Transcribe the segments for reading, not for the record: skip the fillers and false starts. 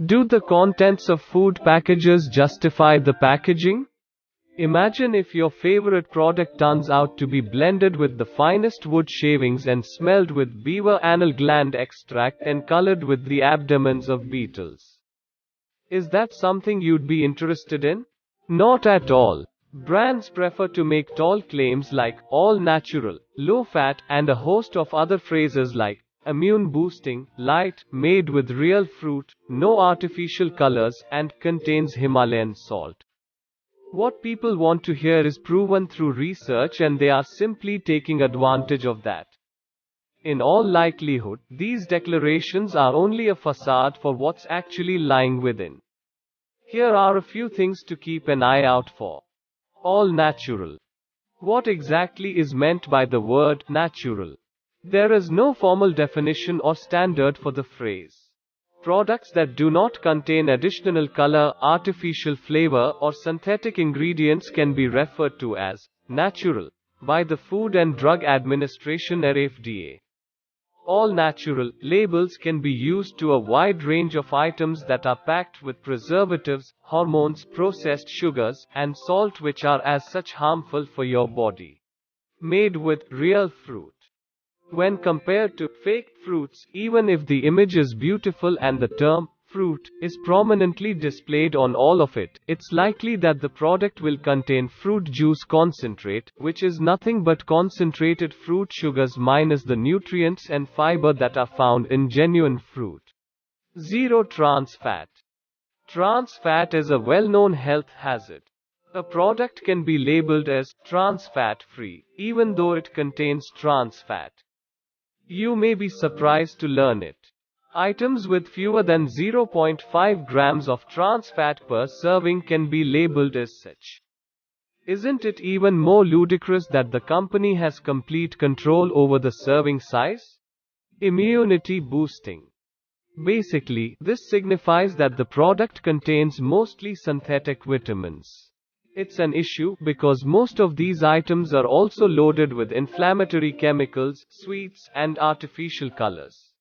Do the contents of food packages justify the packaging? Imagine if your favorite product turns out to be blended with the finest wood shavings and smelled with beaver anal gland extract and colored with the abdomens of beetles. Is that something you'd be interested in? Not at all. Brands prefer to make tall claims like all natural, low fat, and a host of other phrases like immune boosting, light, made with real fruit, no artificial colors, and contains Himalayan salt. What people want to hear is proven through research, and they are simply taking advantage of that. In all likelihood, these declarations are only a facade for what's actually lying within. Here are a few things to keep an eye out for. All natural. What exactly is meant by the word natural? There is no formal definition or standard for the phrase. Products that do not contain additional color, artificial flavor, or synthetic ingredients can be referred to as natural by the Food and Drug Administration or FDA. All natural labels can be used to a wide range of items that are packed with preservatives, hormones, processed sugars, and salt, which are as such harmful for your body. Made with real fruit. When compared to fake fruits, even if the image is beautiful and the term fruit is prominently displayed on all of it, it's likely that the product will contain fruit juice concentrate, which is nothing but concentrated fruit sugars minus the nutrients and fiber that are found in genuine fruit. Zero trans fat. Trans fat is a well-known health hazard. A product can be labeled as trans fat free, even though it contains trans fat. You may be surprised to learn it. Items with fewer than 0.5 grams of trans fat per serving can be labeled as such. Isn't it even more ludicrous that the company has complete control over the serving size? Immunity boosting. Basically, this signifies that the product contains mostly synthetic vitamins. It's an issue because most of these items are also loaded with inflammatory chemicals, sweets, and artificial colors.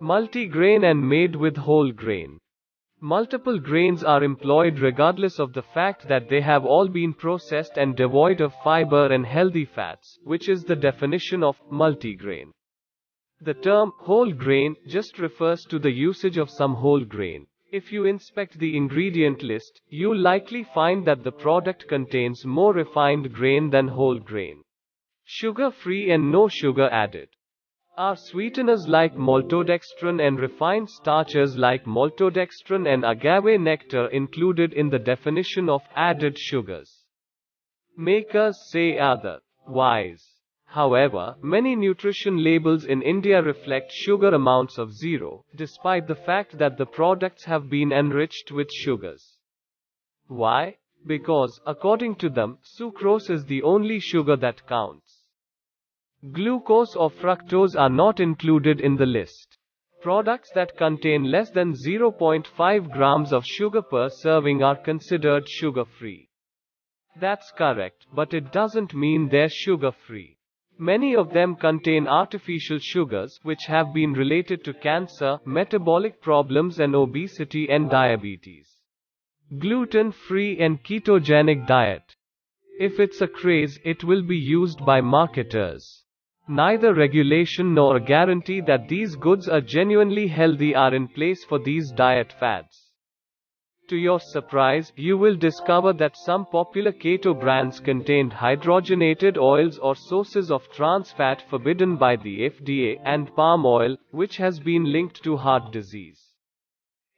Multi-grain and made with whole grain. Multiple grains are employed regardless of the fact that they have all been processed and devoid of fiber and healthy fats, which is the definition of multigrain. The term whole grain just refers to the usage of some whole grain. If you inspect the ingredient list, you'll likely find that the product contains more refined grain than whole grain. Sugar-free and no sugar added. Are sweeteners like maltodextrin and refined starches like maltodextrin and agave nectar included in the definition of added sugars? Makers say otherwise. However, many nutrition labels in India reflect sugar amounts of 0, despite the fact that the products have been enriched with sugars. Why? Because, according to them, sucrose is the only sugar that counts. Glucose or fructose are not included in the list. Products that contain less than 0.5 grams of sugar per serving are considered sugar-free. That's correct, but it doesn't mean they're sugar-free. Many of them contain artificial sugars, which have been related to cancer, metabolic problems, and obesity and diabetes. Gluten-free and ketogenic diet. If it's a craze, it will be used by marketers. Neither regulation nor a guarantee that these goods are genuinely healthy are in place for these diet fads. To your surprise, you will discover that some popular keto brands contained hydrogenated oils or sources of trans fat forbidden by the FDA, and palm oil, which has been linked to heart disease.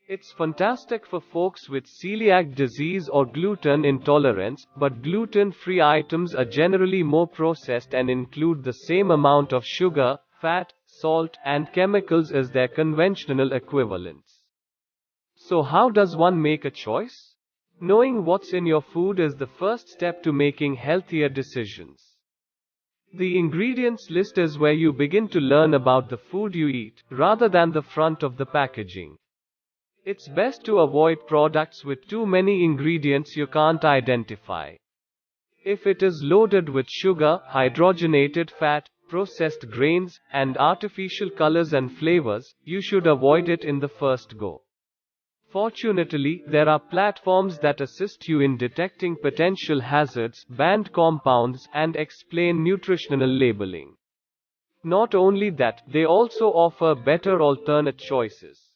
It's fantastic for folks with celiac disease or gluten intolerance, but gluten-free items are generally more processed and include the same amount of sugar, fat, salt, and chemicals as their conventional equivalents. So how does one make a choice? Knowing what's in your food is the first step to making healthier decisions. The ingredients list is where you begin to learn about the food you eat, rather than the front of the packaging. It's best to avoid products with too many ingredients you can't identify. If it is loaded with sugar, hydrogenated fat, processed grains, and artificial colors and flavors, you should avoid it in the first go. Fortunately, there are platforms that assist you in detecting potential hazards, banned compounds, and explain nutritional labeling. Not only that, they also offer better alternate choices.